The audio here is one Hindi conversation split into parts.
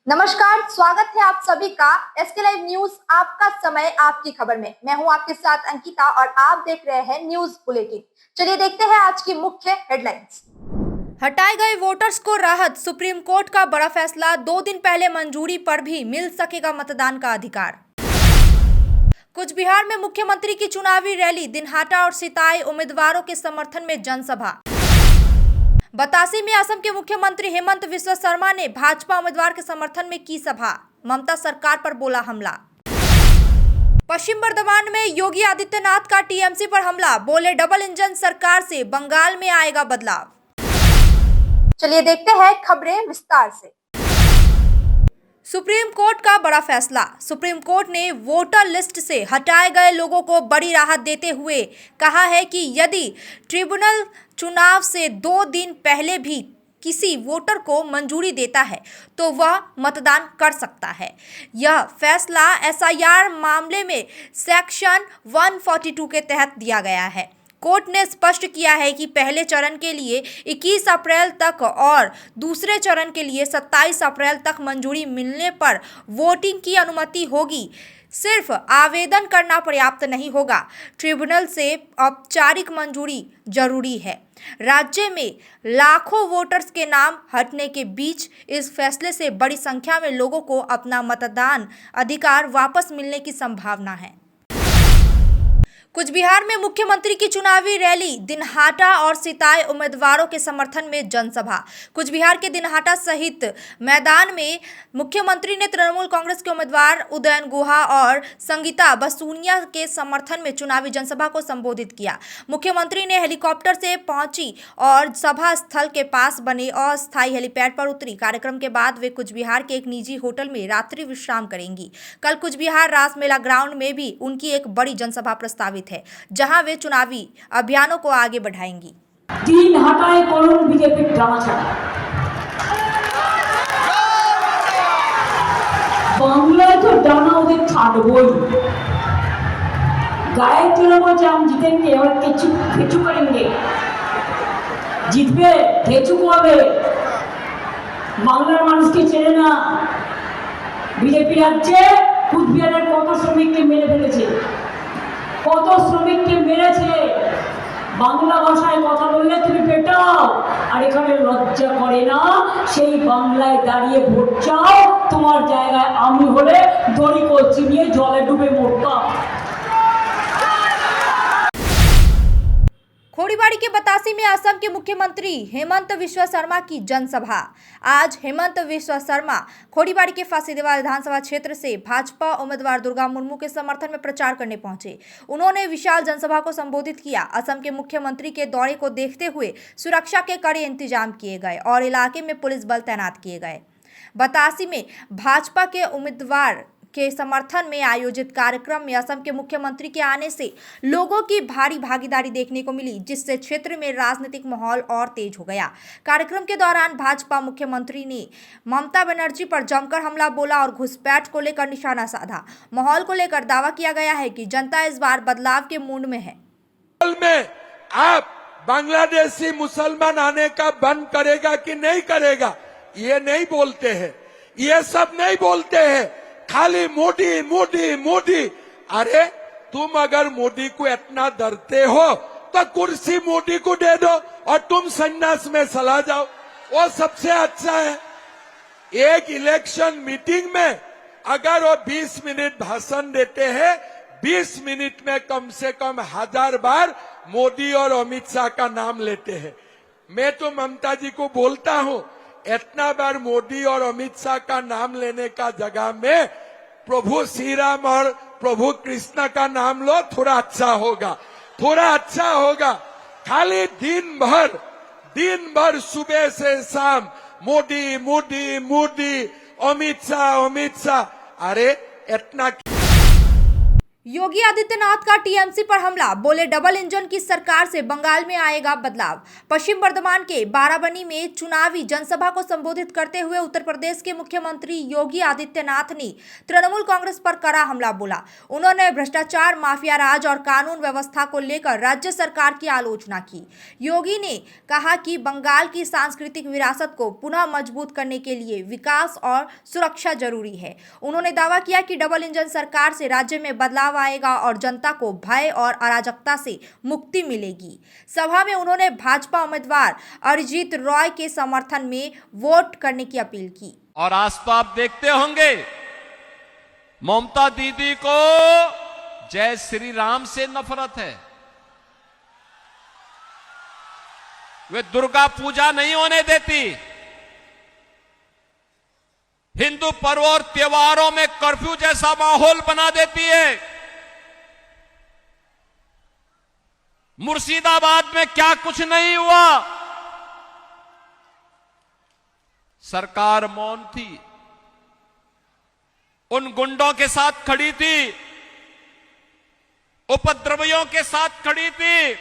नमस्कार, स्वागत है आप सभी का एसके लाइव न्यूज। आपका समय आपकी खबर में मैं हूं आपके साथ अंकिता और आप देख रहे हैं न्यूज बुलेटिन। चलिए देखते हैं आज की मुख्य हेडलाइंस। हटाए गए वोटर्स को राहत, सुप्रीम कोर्ट का बड़ा फैसला। 2 दिन पहले मंजूरी पर भी मिल सकेगा मतदान का अधिकार। कुछ बिहार में मुख्यमंत्री की चुनावी रैली, दिनहाटा और सिताई उम्मीदवारों के समर्थन में जनसभा। बतासी में असम के मुख्यमंत्री हेमंत बिस्वा शर्मा ने भाजपा उम्मीदवार के समर्थन में की सभा, ममता सरकार पर बोला हमला। पश्चिम बर्धमान में योगी आदित्यनाथ का टीएमसी पर हमला, बोले डबल इंजन सरकार से बंगाल में आएगा बदलाव। चलिए देखते हैं खबरें विस्तार से। सुप्रीम कोर्ट का बड़ा फैसला। सुप्रीम कोर्ट ने वोटर लिस्ट से हटाए गए लोगों को बड़ी राहत देते हुए कहा है कि यदि ट्रिब्यूनल चुनाव से 2 दिन पहले भी किसी वोटर को मंजूरी देता है तो वह मतदान कर सकता है। यह फैसला एसआईआर मामले में सेक्शन 142 के तहत दिया गया है। कोर्ट ने स्पष्ट किया है कि पहले चरण के लिए 21 अप्रैल तक और दूसरे चरण के लिए 27 अप्रैल तक मंजूरी मिलने पर वोटिंग की अनुमति होगी। सिर्फ आवेदन करना पर्याप्त नहीं होगा, ट्रिब्यूनल से औपचारिक मंजूरी जरूरी है। राज्य में लाखों वोटर्स के नाम हटने के बीच इस फैसले से बड़ी संख्या में लोगों को अपना मतदान अधिकार वापस मिलने की संभावना है। कुछ बिहार में मुख्यमंत्री की चुनावी रैली, दिनहाटा और सिताई उम्मीदवारों के समर्थन में जनसभा। कुछ बिहार के दिनहाटा सहित मैदान में मुख्यमंत्री ने तृणमूल कांग्रेस के उम्मीदवार उदयन गुहा और संगीता बसुनिया के समर्थन में चुनावी जनसभा को संबोधित किया। मुख्यमंत्री ने हेलीकॉप्टर से पहुंची और सभा स्थल के पास बने अस्थायी हेलीपैड पर उतरी। कार्यक्रम के बाद वे कुछ बिहार के एक निजी होटल में रात्रि विश्राम करेंगी। कल कुछ बिहार रासमेला ग्राउंड में भी उनकी एक बड़ी जनसभा प्रस्तावित है, जहां वे चुनावी अभियानों को आगे बढ़ाएंगी। दिनहाटाয় করুন বিজেপির ডামাছাড়া, বাংলায় তো ডানা ওদের ছাড়বই। গায়ের জোরে বলছে हम जीतेंगे और কিছু करेंगे, জিতবে কিছু হবে। বাংলার মানুষকে চেনে না। বিজেপি রাজ্যে কুচবিহারের কত শ্রমিককে মেরে ফেলেছে, কত শ্রমিককে মেরেছে। বাংলা ভাষায় কথা বললে তুমি পেটাও, আর এখানে লজ্জা করে না। সেই বাংলায় দাঁড়িয়ে ভোট চাও, তোমার জায়গায় আমি হলে দড়ি কলসি নিয়ে জলে ডুবে মরতাম। खोरीबाड़ी के बतासी में असम के मुख्यमंत्री हेमंत बिस्वा शर्मा की जनसभा। आज हेमंत बिस्वा शर्मा खोरीबाड़ी के फांसीदेवा विधानसभा क्षेत्र से भाजपा उम्मीदवार दुर्गा मुर्मू के समर्थन में प्रचार करने पहुंचे। उन्होंने विशाल जनसभा को संबोधित किया। असम के मुख्यमंत्री के दौरे को देखते हुए सुरक्षा के कड़े इंतजाम किए गए और इलाके में पुलिस बल तैनात किए गए। बतासी में भाजपा के उम्मीदवार के समर्थन में आयोजित कार्यक्रम में असम के मुख्यमंत्री के आने से लोगों की भारी भागीदारी देखने को मिली, जिससे क्षेत्र में राजनीतिक माहौल और तेज हो गया। कार्यक्रम के दौरान भाजपा मुख्यमंत्री ने ममता बनर्जी पर जमकर हमला बोला और घुसपैठ को लेकर निशाना साधा। माहौल को लेकर दावा किया गया है कि जनता इस बार बदलाव के मूड में है। में आप बांग्लादेशी मुसलमान आने का बंद करेगा कि नहीं करेगा, ये नहीं बोलते हैं, ये सब नहीं बोलते हैं, खाली मोदी मोदी मोदी। अरे तुम अगर मोदी को इतना डरते हो तो कुर्सी मोदी को दे दो और तुम संन्यास में चला जाओ, वो सबसे अच्छा है। एक इलेक्शन मीटिंग में अगर वो 20 मिनट भाषण देते हैं, 20 मिनट में कम से कम 1000 बार मोदी और अमित शाह का नाम लेते हैं। मैं तो ममता जी को बोलता हूं, इतना बार मोदी और अमित शाह का नाम लेने का जगह में प्रभु श्री राम और प्रभु कृष्ण का नाम लो, थोड़ा अच्छा होगा, थोड़ा अच्छा होगा। खाली दिन भर सुबह से शाम मोदी मोदी मोदी, अमित शाह अमित शाह। अरे इतना योगी आदित्यनाथ का टीएमसी पर हमला, बोले डबल इंजन की सरकार से बंगाल में आएगा बदलाव। पश्चिम बर्धमान के बाराबनी में चुनावी जनसभा को संबोधित करते हुए उत्तर प्रदेश के मुख्यमंत्री योगी आदित्यनाथ ने तृणमूल कांग्रेस पर कड़ा हमला बोला। उन्होंने भ्रष्टाचार, माफिया राज और कानून व्यवस्था को लेकर राज्य सरकार की आलोचना की। योगी ने कहा कि बंगाल की सांस्कृतिक विरासत को पुनः मजबूत करने के लिए विकास और सुरक्षा जरूरी है। उन्होंने दावा किया कि डबल इंजन सरकार से राज्य में बदलाव आएगा और जनता को भय और अराजकता से मुक्ति मिलेगी। सभा में उन्होंने भाजपा उम्मीदवार अरिजीत रॉय के समर्थन में वोट करने की अपील की। और आज तो आप देखते होंगे ममता दीदी को जय श्री राम से नफरत है। वे दुर्गा पूजा नहीं होने देती, हिंदू पर्व और त्योहारों में कर्फ्यू जैसा माहौल बना देती है। मुर्शिदाबाद में क्या कुछ नहीं हुआ, सरकार मौन थी, उन गुंडों के साथ खड़ी थी, उपद्रवियों के साथ खड़ी थी।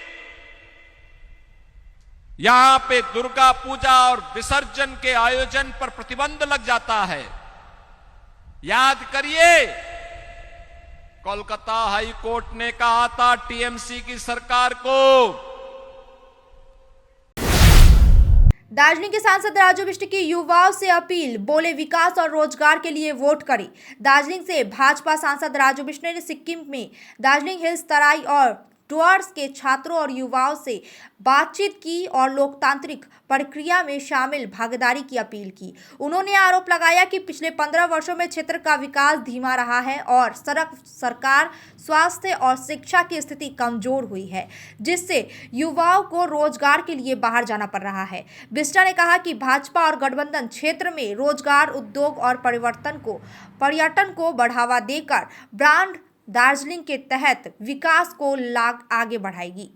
यहां पे दुर्गा पूजा और विसर्जन के आयोजन पर प्रतिबंध लग जाता है। याद करिए, कोलकाता हाई कोर्ट ने कहा था टीएमसी की सरकार को। दार्जिलिंग के सांसद राजू बिष्ट की युवाओं से अपील, बोले विकास और रोजगार के लिए वोट करें। दार्जिलिंग से भाजपा सांसद राजू बिष्ट ने सिक्किम में दार्जिलिंग हिल्स, तराई और डुअर्स के छात्रों और युवाओं से बातचीत की और लोकतांत्रिक प्रक्रिया में शामिल भागीदारी की अपील की। उन्होंने आरोप लगाया कि पिछले 15 वर्षों में क्षेत्र का विकास धीमा रहा है और सड़क, सरकार, स्वास्थ्य और शिक्षा की स्थिति कमजोर हुई है, जिससे युवाओं को रोजगार के लिए बाहर जाना पड़ रहा है। बिष्टा ने कहा कि भाजपा और गठबंधन क्षेत्र में रोजगार, उद्योग और पर्यटन को बढ़ावा देकर ब्रांड दार्जिलिंग के तहत विकास को आगे बढ़ाएगी।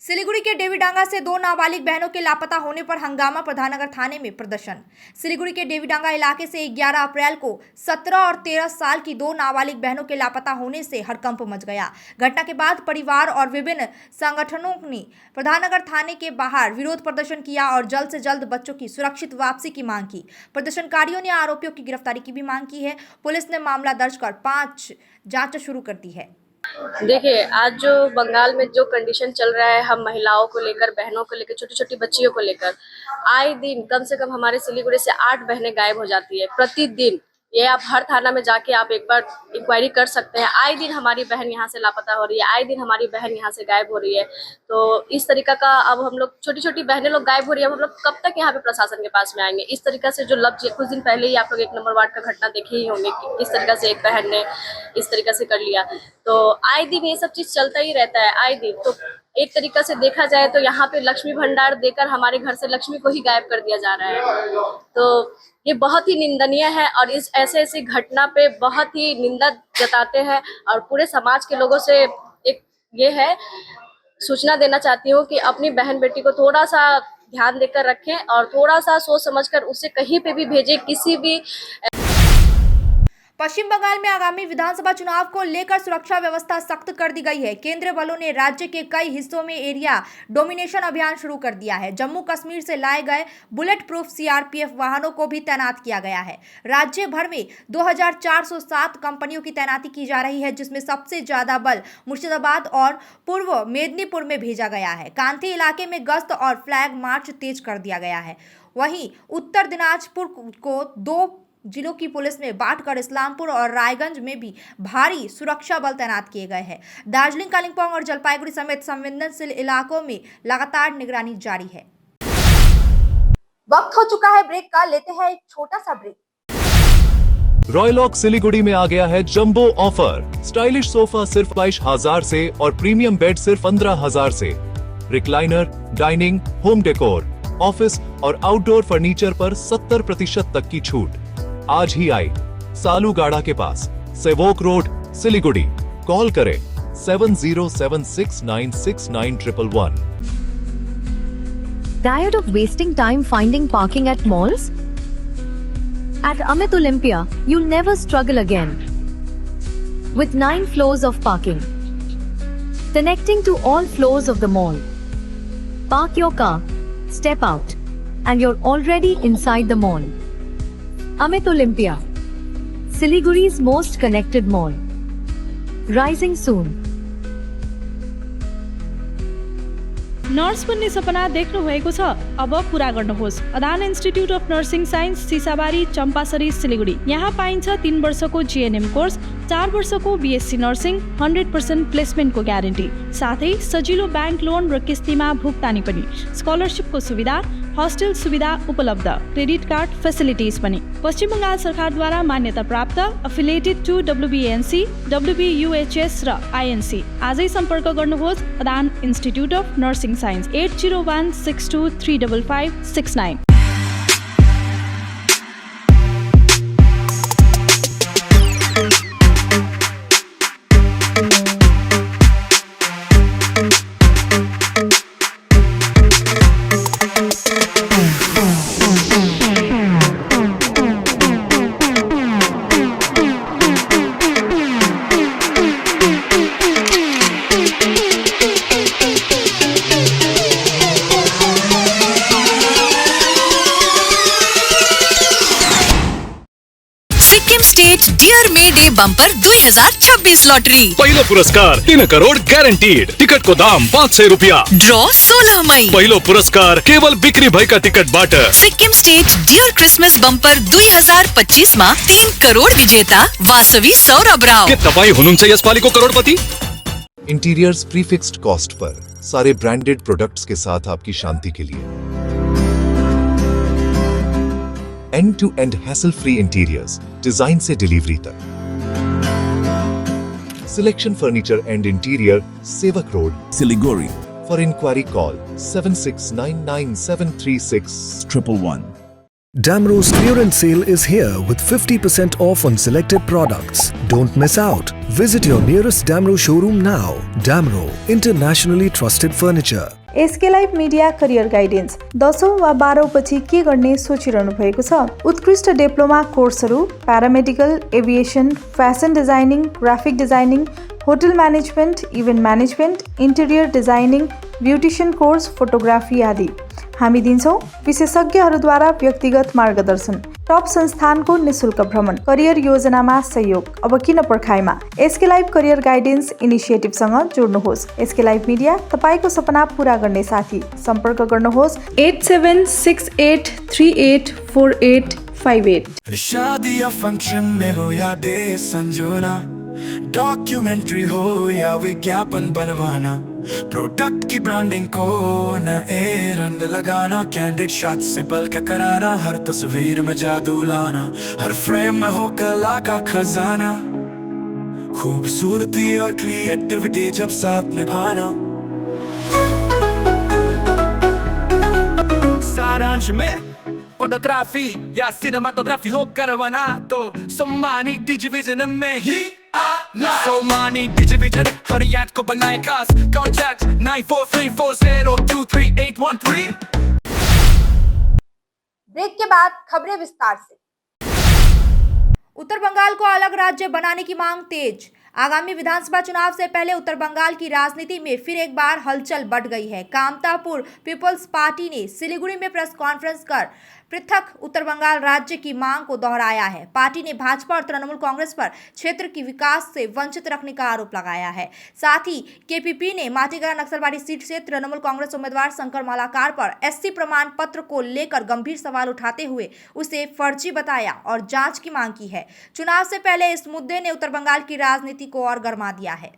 सिलीगुड़ी के देवीडांगा से 2 नाबालिग बहनों के लापता होने पर हंगामा, प्रधाननगर थाने में प्रदर्शन। सिलीगुड़ी के देवीडांगा इलाके से 11 अप्रैल को 17 और 13 साल की 2 नाबालिग बहनों के लापता होने से हड़कंप मच गया। घटना के बाद परिवार और विभिन्न संगठनों ने प्रधाननगर थाने के बाहर विरोध प्रदर्शन किया और जल्द से जल्द बच्चों की सुरक्षित वापसी की मांग की। प्रदर्शनकारियों ने आरोपियों की गिरफ्तारी की भी मांग की है। पुलिस ने मामला दर्ज कर 5 जांच शुरू कर दी है। देखिए, आज जो बंगाल में जो कंडीशन चल रहा है, हम महिलाओं को लेकर, बहनों को लेकर, छोटी छोटी बच्चियों को लेकर, आए दिन कम से कम हमारे सिलीगुड़ी से 8 बहनें गायब हो जाती है प्रतिदिन। ये आप हर थाना में जाके आप एक बार इंक्वायरी कर सकते हैं। आए दिन हमारी बहन यहाँ से लापता हो रही है, आए दिन हमारी बहन यहाँ से गायब हो रही है। तो इस तरीका का अब हम लोग, छोटी छोटी बहनें लोग गायब हो रही है, हम लोग कब तक यहाँ पे प्रशासन के पास में आएंगे? इस तरीका से जो कुछ दिन पहले ही आप लोग 1 नंबर वार्ड का घटना देखे ही होंगे कि किस तरीका से एक बहन ने इस तरीका से कर लिया। तो आए दिन ये सब चीज चलता ही रहता है, आए दिन। तो एक तरीका से देखा जाए तो यहाँ पे लक्ष्मी भंडार देकर हमारे घर से लक्ष्मी को ही गायब कर दिया जा रहा है। तो ये बहुत ही निंदनीय है और इस ऐसी घटना पे बहुत ही निंदा जताते हैं और पूरे समाज के लोगों से एक ये है सूचना देना चाहती हूँ कि अपनी बहन बेटी को थोड़ा सा ध्यान देकर रखें और थोड़ा सा सोच समझकर उसे कहीं पे भी भेजें। किसी भी पश्चिम बंगाल में आगामी विधानसभा चुनाव को लेकर सुरक्षा व्यवस्था सख्त कर दी गई है। केंद्रीय बलों ने राज्य के कई हिस्सों में एरिया डोमिनेशन अभियान शुरू कर दिया है। जम्मू कश्मीर से लाए गए बुलेट प्रूफ सीआरपीएफ वाहनों को भी तैनात किया गया है। राज्य भर में 2407 कंपनियों की तैनाती की जा रही है, जिसमें सबसे ज्यादा बल मुर्शिदाबाद और पूर्व मेदिनीपुर में भेजा गया है। कांती इलाके में गश्त और फ्लैग मार्च तेज कर दिया गया है। वहीं उत्तर दिनाजपुर को 2 जिलों की पुलिस में बांटकर इस्लामपुर और रायगंज में भी भारी सुरक्षा बल तैनात किए गए हैं। दार्जिलिंग, कालिम्पोंग और जलपाईगुड़ी समेत संवेदनशील इलाकों में लगातार निगरानी जारी है। वक्त हो चुका है ब्रेक का, लेते हैं एक छोटा सा ब्रेक। रॉयलॉक सिलीगुड़ी में आ गया है जंबो ऑफर। स्टाइलिश सोफा सिर्फ 22,000 से और प्रीमियम बेड सिर्फ 15,000 से। Recliner, dining, home decor, office और आउटडोर फर्नीचर पर 70% तक की छूट। आज ही आए सालूगाड़ा के पास, सेवोक रोड, सिलीगुड़ी। कॉल करें 7076969111. Tired of wasting time finding parking at malls? At Amit Olympia, you'll never struggle again. with 9 floors of parking, connecting to all floors of the mall. Park your car, step out, and you're already inside the mall. Amit Olympia, Siliguri's most connected mall. Rising soon. Nurse बन्ने सपना देख्नु भएको छ? अब पूरा गर्नुहोस्। Adan institute of nursing science, Sisabari, Champasari, Siliguri. यहाँ पाइन्छ 3 वर्षको जीएनएम कोर्स, 4 वर्षको बीएससी नर्सिङ, 100% प्लेसमेन्टको ग्यारेन्टी, साथै सजिलो ब्याङ्क लोन र किस्तीमा भुक्तानी पनि, स्कलरसिपको सुविधा, हस्टेल सुविधा उपलब्ध, क्रेडिट कार्ड फेसिलिटिज पनि। पश्चिम बङ्गाल सरकारद्वारा मान्यता प्राप्त, एफिलिएटेड टु WBNC, WBUHS र INC। आजै सम्पर्क गर्नुहोस् Adan institute of nursing science 8016235569। Bumper 2026 lottery. पहिलो पुरस्कार 3 करोड़ गारंटीड। टिकट को दाम 500 रुपया। ड्रॉ 16 मई। पहिलो पुरस्कार केवल बिक्री भएका टिकटबाट। Sikkim state dear Christmas bumper 2025 मा 3 करोड़ विजेता वासवी सौरभ राव। के तपाईँ हुनुहुन्छ यसपालिको करोड़पति? इंटीरियर्स प्रीफिक्स्ड कॉस्ट पर सारे ब्रांडेड प्रोडक्ट्स के साथ आपकी शांति के लिए। End to end hassle free interiors, design से डिलीवरी तक। Selection Furniture and Interior, Sevak Road, Siliguri. For inquiry call 7699736111. Damro's clearance sale is here with 50% off on selected products. Don't miss out. Visit your nearest Damro showroom now. Damro, internationally trusted furniture. SK live media career guidance 10औं वा 12औं पछि के गर्ने सोचिरहनु भएको छ? उत्कृष्ट डिप्लोमा कोर्सहरू, paramedical, aviation, fashion designing, graphic designing, hotel management, event management, interior designing, beautician course, photography आदि। हामी दिन्छौं विशेषज्ञहरूद्वारा व्यक्तिगत मार्गदर्शन, टप संस्थानको निशुल्क भ्रमण, करियर योजनामा सहयोग। अब किन पर्खाइमा? एसके लाइभ करियर गाइडेन्स इनिसिएटिभसँग जोड्नुहोस्। एसके लाइभ मिडिया तपाईको सपना पूरा गर्ने साथी। सम्पर्क गर्नुहोस् 8768384858। शादी या फंक्शन में हो या डे संजोना, डॉक्यूमेंट्री हो या विज्ञापन बनवाना, प्रोडक्ट की ब्रांडिंग को न रंग लगाना, कैंडिड शॉट से पलक कराना, हर तस्वीर में जादू लाना, हर फ्रेम में हो कला का खजाना, खूबसूरती और क्रिएटिविटी जब साथ निभाना। सारांश में फोटोग्राफी या सिनेमाटोग्राफी हो करवाना तो सम्मानी डिजिविजन में ही आना। सम्मानी डिजिविजन हर याद को बनाए खास। कॉन्टैक्ट 9434023813। ब्रेक के बाद खबरें विस्तार से। उत्तर बंगाल को अलग राज्य बनाने की मांग तेज। आगामी विधानसभा चुनाव से पहले उत्तर बंगाल की राजनीति में फिर एक बार हलचल बढ़ गई है। कामतापुर पीपल्स पार्टी ने सिलीगुड़ी में प्रेस कॉन्फ्रेंस कर पृथक उत्तर बंगाल राज्य की मांग को दोहराया है। पार्टी ने भाजपा और तृणमूल कांग्रेस पर क्षेत्र की विकास से वंचित रखने का आरोप लगाया है। साथ ही केपीपी ने माटीगढ़ नक्सलबाड़ी सीट से तृणमूल कांग्रेस उम्मीदवार शंकर मालाकार पर एससी प्रमाण पत्र को लेकर गंभीर सवाल उठाते हुए उसे फर्जी बताया और जांच की मांग की है। चुनाव से पहले इस मुद्दे ने उत्तर बंगाल की राजनीति को और गर्मा दिया है।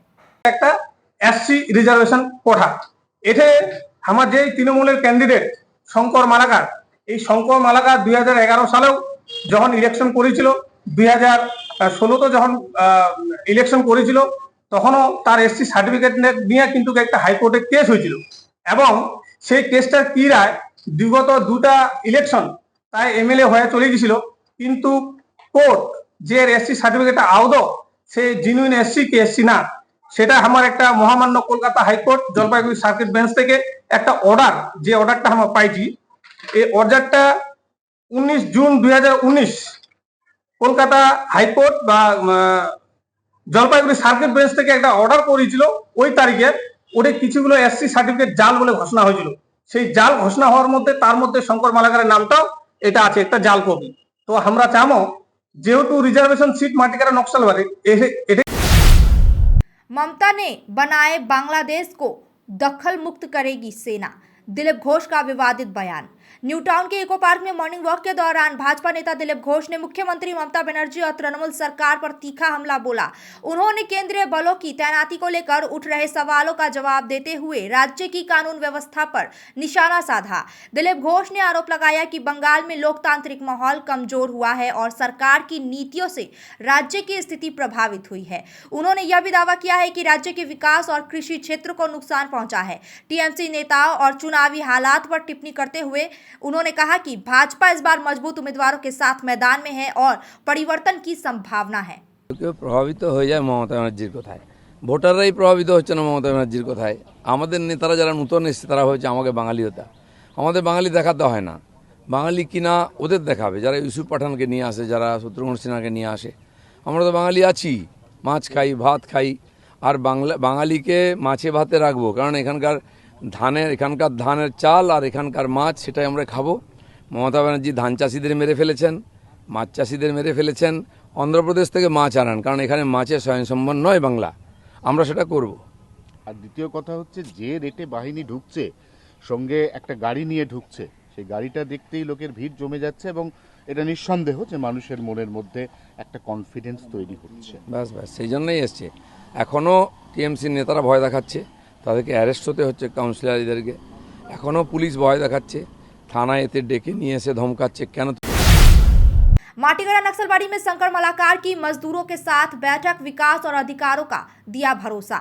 एससी रिजर्वेशन कोठा एथे हमार जे तृणमूलेर कैंडिडेट शंकर मालाकार, এই শঙ্কর মালাকার 2011 সালেও যখন ইলেকশন করেছিল, 2016 যখন ইলেকশন করেছিল তখনও তার এসসি সার্টিফিকেট নিয়ে কিন্তু একটা হাইকোর্টে কেস হয়েছিল এবং সেই কেসটার কি রায় বিগত দুটা ইলেকশন তাই এমএলএ হয়ে চলে গিয়েছিল, কিন্তু কোর্ট যে এসসি সার্টিফিকেটটা আদৌ সে জেনুইন এসসি কি এসসি না সেটা আমার একটা মহামান্য Kolkata high court Jalpaiguri circuit bench থেকে একটা অর্ডার, যে অর্ডারটা আমরা পাইছি এই অর্ডারটা 19 জুন 2019 কলকাতা হাইকোর্ট বা জলপাইগুড়ি সার্কিট বেঞ্চ থেকে একটা অর্ডার করেছিল ওই তারিখে, ওটা কিছুগুলো এসসি সার্টিফিকেট জাল বলে ঘোষণা হয়েছিল। সেই জাল ঘোষণা হওয়ার মধ্যে তার মধ্যে শঙ্কর মালাকারের নামটাও এটা আছে, একটা জাল কপি। তো আমরা চামো যেহেতু রিজাर्वेशन सीट माटीकारा नक्सलबाड़ी এটা ममता ने बनाए बांग्लादेश को दखल मुक्त करेगी सेना, दिलीप घोष का विवादित बयान। न्यू टाउन के इको पार्क में मॉर्निंग वॉक के दौरान भाजपा नेता दिलीप घोष ने मुख्यमंत्री ममता बनर्जी और तृणमूल सरकार पर तीखा हमला बोला। उन्होंने केंद्रीय बलों की तैनाती को लेकर उठ रहे सवालों का जवाब देते हुए राज्य की कानून व्यवस्था पर निशाना साधा। दिलीप घोष ने आरोप लगाया कि बंगाल में लोकतांत्रिक माहौल कमजोर हुआ है और सरकार की नीतियों से राज्य की स्थिति प्रभावित हुई है। उन्होंने यह भी दावा किया है कि राज्य के विकास और कृषि क्षेत्र को नुकसान पहुंचा है। टीएमसी नेताओं और चुनावी हालात पर टिप्पणी करते हुए उन्होंने कहा कि भाजपा इस बार मजबूत उम्मीदवारों के साथ मैदान में है और परिवर्तन की संभावना है। প্রভাবিত হয়ে যায় মমতা ব্যানার্জির কথায়, ভোটাররাই প্রভাবিত হচ্ছে না মমতা ব্যানার্জির কথায়। আমাদের নেতারা যারা নতুন এসেছে তারা হচ্ছে আমাকে বাঙালি হতা, আমাদের বাঙালি দেখাতে হয় না, বাঙালি কিনা ওদের দেখাবে, যারা ইউসুফ পাঠানকে নিয়ে আসে, যারা শত্রুঘ্ন সিনহাকে নিয়ে আসে। আমরা তো বাঙালি আছি, মাছ খাই ভাত খাই, আর বাঙালিকে মাছে ভাতে রাখবো, কারণ এখানকার ধানের চাল আর এখানকার মাছ সেটাই আমরা খাবো। মমতা ব্যানার্জি ধান চাষিদের মেরে ফেলেছেন, মাছ চাষিদের মেরে ফেলেছেন, অন্ধ্রপ্রদেশ থেকে মাছ আনান, কারণ এখানে মাছের স্বয়ংসম্বর নয় বাংলা, আমরা সেটা করব। আর দ্বিতীয় কথা হচ্ছে যে রেটে বাহিনী ঢুকছে, সঙ্গে একটা গাড়ি নিয়ে ঢুকছে, সেই গাড়িটা দেখতেই লোকের ভিড় জমে যাচ্ছে এবং এটা নিঃসন্দেহ যে মানুষের মনের মধ্যে একটা কনফিডেন্স তৈরি হচ্ছে। ব্যাস সেই জন্যই এসছে। এখনও টিএমসির নেতারা ভয় দেখাচ্ছে, তাদেরকে অ্যারেস্ট হতে হচ্ছে কাউন্সিলরদেরকে, এখনও পুলিশ ভয় দেখাচ্ছে, থানায় এতে ডেকে নিয়ে এসে ধমকাচ্ছে। কেন? माटीगढ़ा नक्सलबाड़ी में शंकर मलाकार की मजदूरों के साथ बैठक, विकास और अधिकारों का दिया भरोसा।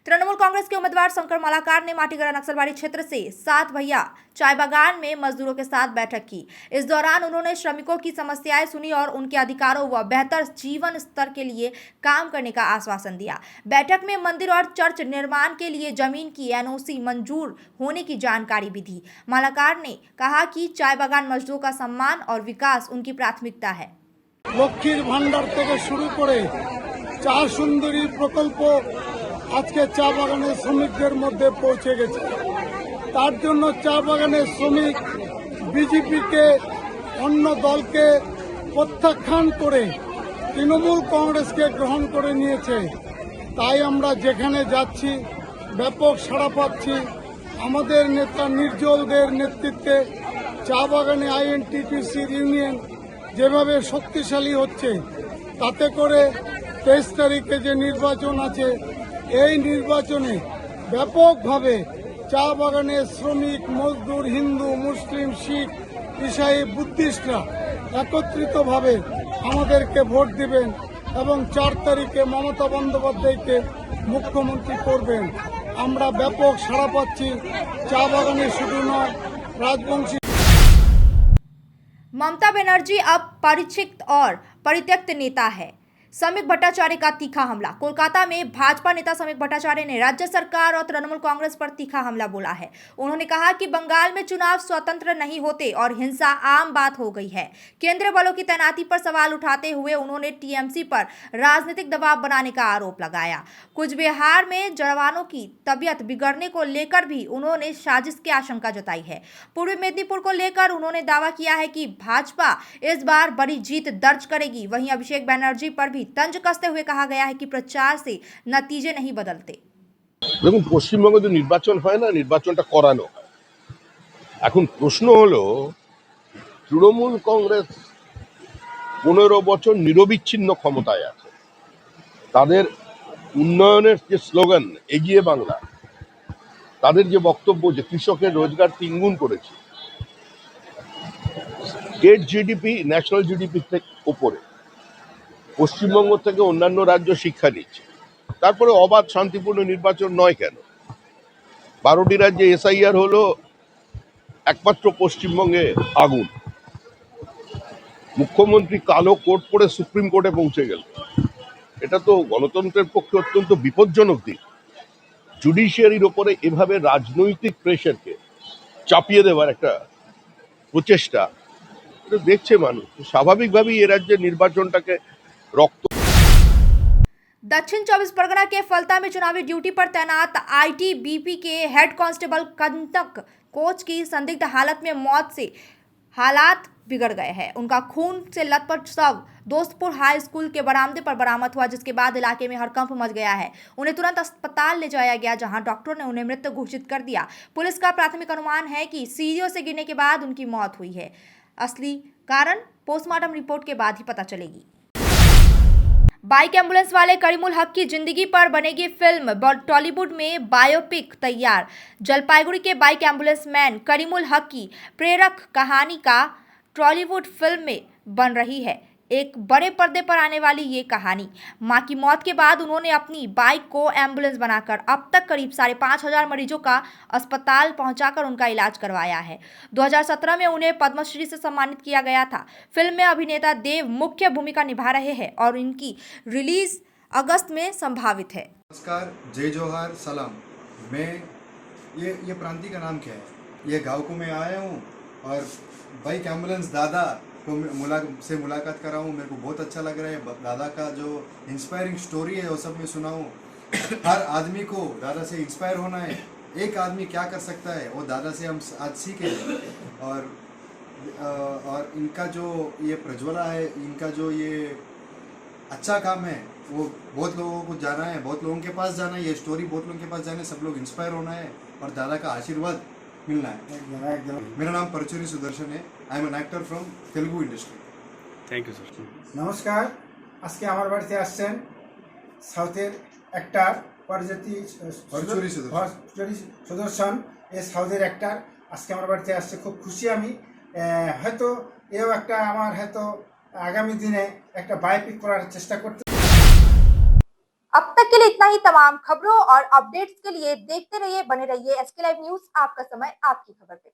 तृणमूल कांग्रेस के उम्मीदवार शंकर मलाकार ने माटीगढ़ा नक्सलबाड़ी क्षेत्र से 7 भैया चाय बागान में मजदूरों के साथ बैठक की। इस दौरान उन्होंने श्रमिकों की समस्याएं सुनी और उनके अधिकारों व बेहतर जीवन स्तर के लिए काम करने का आश्वासन दिया। बैठक में मंदिर और चर्च निर्माण के लिए जमीन की एनओसी मंजूर होने की जानकारी भी दी। मलाकार ने कहा कि चाय बागान मजदूरों का सम्मान और विकास उनकी प्राथमिकता है। লক্ষ্মীর ভান্ডার থেকে শুরু করে চা সুন্দরী প্রকল্প আজকে চা বাগানের শ্রমিকদের মধ্যে পৌঁছে গেছে। তার জন্য চা বাগানের শ্রমিক বিজেপিকে, অন্য দলকে প্রত্যাখ্যান করে তৃণমূল কংগ্রেসকে গ্রহণ করে নিয়েছে। তাই আমরা যেখানে যাচ্ছি ব্যাপক সাড়া পাচ্ছি। আমাদের নেতা নির্জলদের নেতৃত্বে চা বাগানে আইএনটিটিউসির ইউনিয়ন যেভাবে শক্তিশালী হচ্ছে, তাতে করে 23 তারিখে যে নির্বাচন আছে, এই নির্বাচনে ব্যাপকভাবে চা বাগানের শ্রমিক, মজদুর, হিন্দু, মুসলিম, শিখ, ইসাই, বুদ্ধিস্টরা একত্রিতভাবে আমাদেরকে ভোট দিবেন এবং 4 তারিখে মমতা বন্দ্যোপাধ্যায়কে মুখ্যমন্ত্রী করবেন। আমরা ব্যাপক সাড়া পাচ্ছি। চা বাগানে শুধু নয়, রাজবংশী। ममता बनर्जी अब परिचित और परित्यक्त नेता है। समीक भट्टाचार्य का तीखा हमला। कोलकाता में भाजपा नेता समीक भट्टाचार्य ने राज्य सरकार और तृणमूल कांग्रेस पर तीखा हमला बोला है। उन्होंने कहा कि बंगाल में चुनाव स्वतंत्र नहीं होते और हिंसा आम बात हो गई है। केंद्रीय बलों की तैनाती पर सवाल उठाते हुए उन्होंने टीएमसी पर राजनीतिक दबाव बनाने का आरोप लगाया। कुछ बिहार में जवानों की तबीयत बिगड़ने को लेकर भी उन्होंने साजिश की आशंका जताई है। पूर्वी मेदिनीपुर को लेकर उन्होंने दावा किया है कि भाजपा इस बार बड़ी जीत दर्ज करेगी। वहीं अभिषेक बनर्जी पर भी तंज कसते हुए कहा गया है कि प्रचार से नतीजे नहीं बदलते। দেখুন, পশ্চিমবঙ্গে তো নির্বাচন হয় না, নির্বাচনটা করানো হয়। এখন প্রশ্ন হলো, তৃণমূল কংগ্রেস 15 বছর নিরবিচ্ছিন্ন ক্ষমতায় আছে, তাদের উন্নয়নের যে স্লোগান এগিয়ে বাংলা, তাদের যে বক্তব্য যে কৃষকের রোজগার 3 গুণ করেছে, স্টেট জিডিপি ন্যাশনাল জিডিপি থেকে উপরে, পশ্চিমবঙ্গ থেকে অন্যান্য রাজ্য শিক্ষা নিচ্ছে, তারপরে অবাধ শান্তিপূর্ণ নির্বাচন নয় কেন? 12টি রাজ্যে এসআইআর হলো, একমাত্র পশ্চিমবঙ্গে আগুন। মুখ্যমন্ত্রী কালো কোট পরে সুপ্রিম কোর্টে পৌঁছে গেল, এটা তো গণতন্ত্রের পক্ষে অত্যন্ত বিপজ্জনক দিক। জুডিশিয়ারির ওপরে এভাবে রাজনৈতিক প্রেশারকে চাপিয়ে দেওয়ার একটা প্রচেষ্টা, এটা দেখছে মানুষ। স্বাভাবিকভাবেই এ রাজ্যের নির্বাচনটাকে রক্ত। दक्षिण 24 परगना के फलता में चुनावी ड्यूटी पर तैनात आईटीबीपी के हेड कांस्टेबल कंटक कोच की संदिग्ध हालत में मौत से हालात बिगड़ गए हैं। उनका खून से लथपथ शव दोस्तपुर हाई स्कूल के बरामदे पर बरामद हुआ, जिसके बाद इलाके में हड़कंप मच गया है। उन्हें तुरंत अस्पताल ले जाया गया, जहां डॉक्टरों ने उन्हें मृत घोषित कर दिया। पुलिस का प्राथमिक अनुमान है कि सीढ़ियों से गिरने के बाद उनकी मौत हुई है। असली कारण पोस्टमार्टम रिपोर्ट के बाद ही पता चलेगी। बाइक एम्बुलेंस वाले करीमुल हक की जिंदगी पर बनेगी फिल्म, टॉलीवुड में बायोपिक तैयार। जलपाईगुड़ी के बाइक एम्बुलेंस मैन करीमुल हक की प्रेरक कहानी का टॉलीवुड फिल्म में बन रही है। एक बड़े पर्दे पर आने वाली ये कहानी, मां की मौत के बाद उन्होंने अपनी बाइक को एम्बुलेंस बनाकर अब तक करीब 5,500 मरीजों का अस्पताल पहुंचाकर उनका इलाज करवाया है। 2017 में उन्हें पद्मश्री से सम्मानित किया गया था। फिल्म में अभिनेता देव मुख्य भूमिका निभा रहे हैं और इनकी रिलीज अगस्त में संभावित है। नमस्कार, जय जोहार, सलाम। मैं ये प्रांति का नाम क्या है? ये गाँव को मैं आया हूँ और बाइक एम्बुलेंस दादा को मुलाकात कर रहा हूँ। मेरे को बहुत अच्छा लग रहा है। दादा का जो इंस्पायरिंग स्टोरी है वो सब मैं सुना हूँ। हर आदमी को दादा से इंस्पायर होना है। एक आदमी क्या कर सकता है वो दादा से हम आज सीखे। और इनका जो ये प्रज्वला है, इनका जो ये अच्छा काम है वो बहुत लोगों को जाना है, बहुत लोगों के पास जाना है। ये स्टोरी बहुत लोगों के पास जाना है। सब लोग इंस्पायर होना है और दादा का आशीर्वाद मिलना है। मेरा नाम परचूरी सुदर्शन है। I am an actor from Telugu industry. Thank you sir. नमस्कार, आज के আমার বাড়িতে আসছেন সাউথের অ্যাক্টর परचूरी সুদর্শন। এই সাউথের অ্যাক্টর আজকে আমার বাড়িতে আসছে, খুব খুশি আমি। হয়তো এও একটা আমার হয়তো আগামী দিনে একটা বায়োপিক করার চেষ্টা করতে। अब तक के लिए इतना ही। तमाम खबरों और अपडेट्स के लिए देखते रहिए, बने रहिए SK लाइव न्यूज। आपका समय, आपकी खबर पे।